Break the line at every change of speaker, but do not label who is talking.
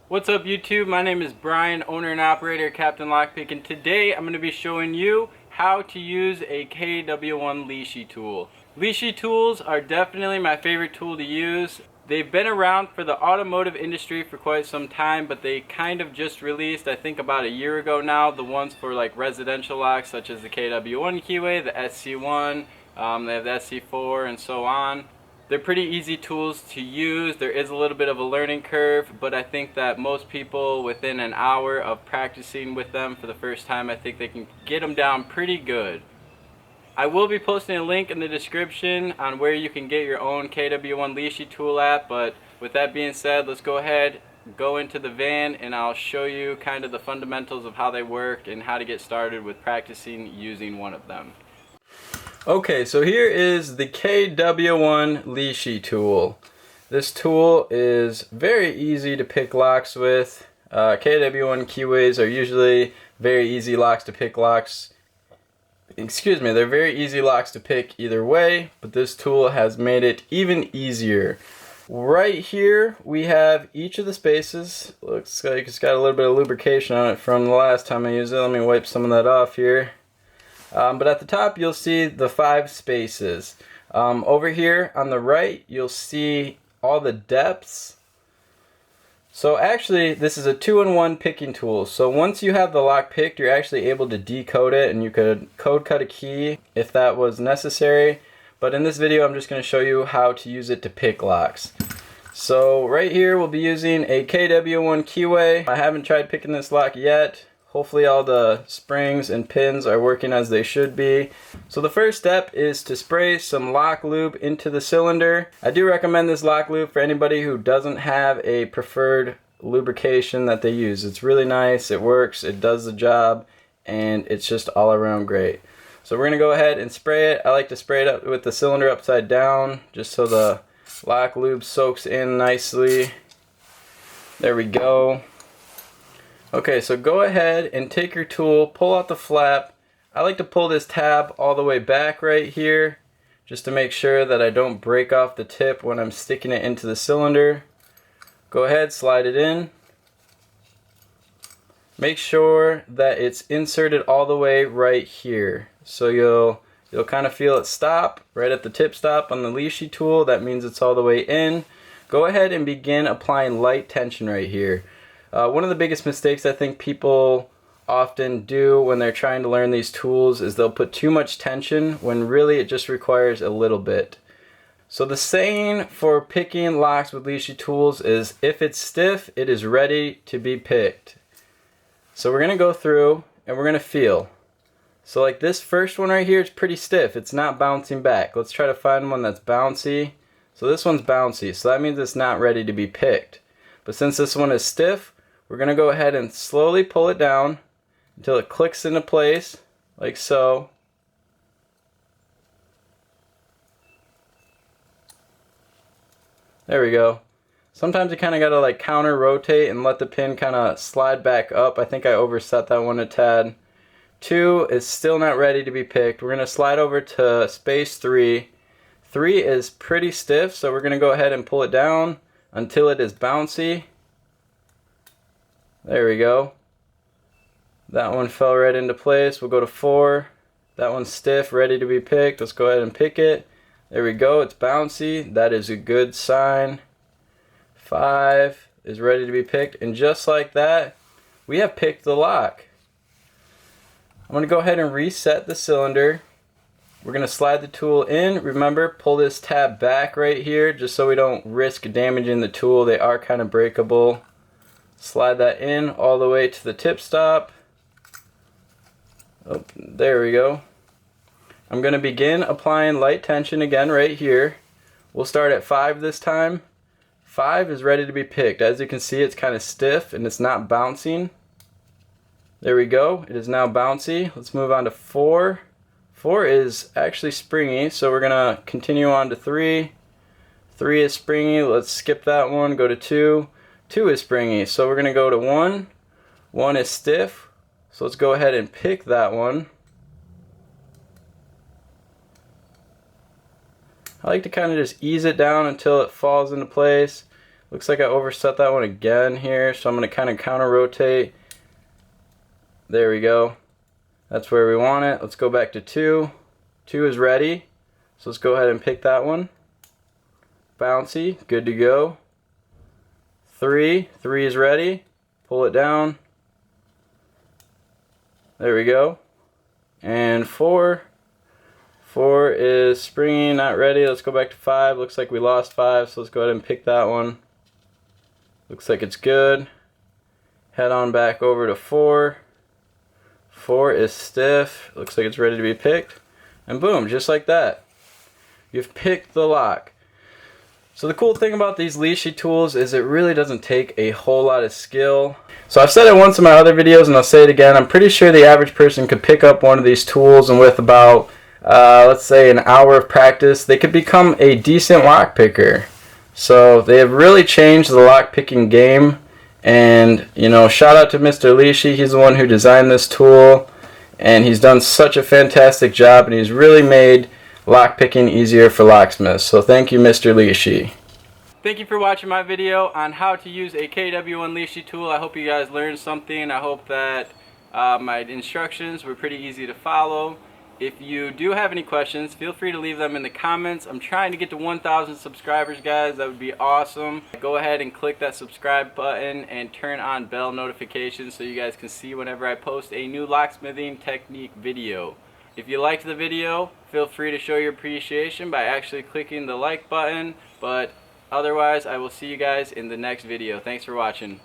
What's up YouTube? My name is Brian, owner and operator of Captain Lockpick, and today I'm going to be showing you how to use a KW1 Lishi tool. Lishi tools are definitely my favorite tool to use. They've been around for the automotive industry for quite some time, but they kind of just released, I think about a year ago now, the ones for like residential locks such as the KW1 keyway, the SC1, they have the SC4 and so on. They're pretty easy tools to use. There is a little bit of a learning curve, but I think that most people within an hour of practicing with them for the first time, I think they can get them down pretty good. I will be posting a link in the description on where you can get your own KW1 Lishi tool app, but with that being said, let's go ahead, go into the van, and I'll show you kind of the fundamentals of how they work and how to get started with practicing using one of them. Okay, so here is the KW1 Lishi tool. This tool is very easy to pick locks with. KW1 keyways are usually very easy locks to pick they're very easy locks to pick either way, but this tool has made it even easier. Right here we have each of the spaces. Looks like it's got a little bit of lubrication on it from the last time I used it. Let me wipe some of that off here. But at the top you'll see the 5 spaces. Over here on the right you'll see all the depths. So actually this is a 2-in-1 picking tool. So once you have the lock picked, you're actually able to decode it, and you could code cut a key if that was necessary. But in this video I'm just going to show you how to use it to pick locks. So right here we'll be using a KW1 keyway. I haven't tried picking this lock yet. Hopefully all the springs and pins are working as they should be. So the first step is to spray some lock lube into the cylinder. I do recommend this lock lube for anybody who doesn't have a preferred lubrication that they use. It's really nice, it works, it does the job, and it's just all around great. So we're going to go ahead and spray it. I like to spray it up with the cylinder upside down just so the lock lube soaks in nicely. There we go. Okay, so go ahead and take your tool, pull out the flap. I like to pull this tab all the way back right here just to make sure that I don't break off the tip when I'm sticking it into the cylinder. Go ahead, slide it in. Make sure that it's inserted all the way right here. So you'll kind of feel it stop right at the tip stop on the Lishi tool. That means it's all the way in. Go ahead and begin applying light tension right here. One of the biggest mistakes I think people often do when they're trying to learn these tools is they'll put too much tension when really it just requires a little bit. So the saying for picking locks with Lishi tools is, if it's stiff, it is ready to be picked. So we're going to go through and we're going to feel. So like this first one right here, it's pretty stiff. It's not bouncing back. Let's try to find one that's bouncy. So this one's bouncy, so that means it's not ready to be picked. But since this one is stiff, we're going to go ahead and slowly pull it down until it clicks into place, like so. There we go. Sometimes you kind of got to like counter rotate and let the pin kind of slide back up. I think I overset that one a tad. 2 is still not ready to be picked. We're going to slide over to space 3. 3 is pretty stiff, so we're going to go ahead and pull it down until it is bouncy. There we go. That one fell right into place. We'll go to 4. That one's stiff, ready to be picked. Let's go ahead and pick it. There we go. It's bouncy. That is a good sign. 5 is ready to be picked. And just like that, we have picked the lock. I'm going to go ahead and reset the cylinder. We're going to slide the tool in. Remember, pull this tab back right here just so we don't risk damaging the tool. They are kind of breakable. Slide that in all the way to the tip stop. Oh, there we go. I'm going to begin applying light tension again right here. We'll start at 5 this time. 5 is ready to be picked. As you can see, it's kind of stiff and it's not bouncing. There we go. It is now bouncy. Let's move on to 4. 4 is actually springy, so we're going to continue on to 3. 3 is springy. Let's skip that one. Go to 2. 2 is springy, so we're going to go to 1. 1 is stiff, so let's go ahead and pick that one. I like to kind of just ease it down until it falls into place. Looks like I overset that one again here, so I'm going to kind of counter rotate. There we go. That's where we want it. Let's go back to 2. 2 is ready, so let's go ahead and pick that one. Bouncy, good to go. 3 is ready. Pull it down. There we go. And 4 is springy, not ready. Let's go back to 5. Looks like we lost 5, so let's go ahead and pick that one. Looks like it's good. Head on back over to 4. 4 is stiff. Looks like it's ready to be picked. And boom, just like that. You've picked the lock. So the cool thing about these Lishi tools is it really doesn't take a whole lot of skill. So I've said it once in my other videos and I'll say it again. I'm pretty sure the average person could pick up one of these tools, and with about, let's say, an hour of practice, they could become a decent lock picker. So they have really changed the lock picking game. And, you know, shout out to Mr. Lishi. He's the one who designed this tool. And he's done such a fantastic job, and he's really made lock picking easier for locksmiths. So thank you, Mr. Lishi. Thank you for watching my video on how to use a KW1 Lishi tool. I hope you guys learned something. I hope that my instructions were pretty easy to follow. If you do have any questions, feel free to leave them in the comments. I'm trying to get to 1,000 subscribers, guys. That would be awesome. Go ahead and click that subscribe button and turn on bell notifications so you guys can see whenever I post a new locksmithing technique video. If you liked the video, feel free to show your appreciation by actually clicking the like button. But otherwise, I will see you guys in the next video. Thanks for watching.